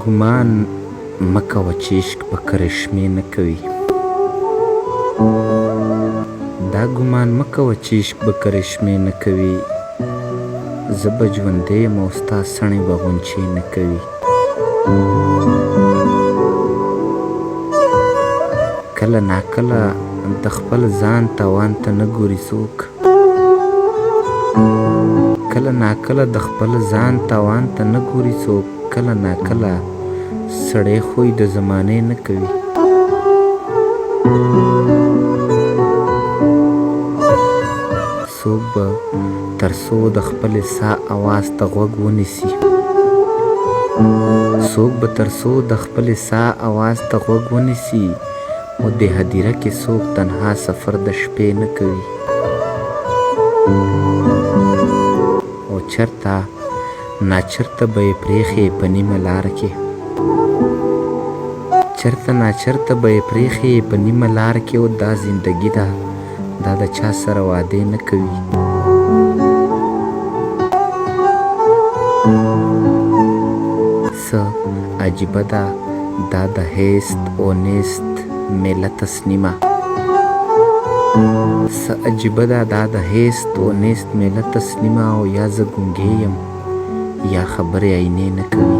ګمان مه کوه چې عشق به کرشمې نه کوي. دا ګمان مه کوه چې عشق به کرشمې نه کوي. زه به ژوندی یم او ستا څڼې به غونچې نه کوي. کله ناکله د خپل ځان تاوان ته نه ګوري څوک. کله ناکله د خپل ځان تاوان ته نه ګوري څوک. کله ناکله سړی خوی د زمانې نه کوي. څوک به تر څو د خپلې ساه اواز ته غوږ ونیسي. څوک به تر څو د خپلې ساه اواز ته غوږ ونیسي او د هدیره کې څوک تنها سفر د شپې نه کوي. او چرته ناچرته به یې پرېښې په نیمه لاره کې. چرته ناچرته به یې پرېښې په نیمه لاره کې. او دا زندګي ده، دا د چا سره وعدې نه کوي. څه عجیبه ده دا د هیست او نیست میله تسنیمه. څه عجیبه ده دا د هیست او نیست میله تسنیمه. او یا زه ګونګی یم یا خبرې عینې نه کوي.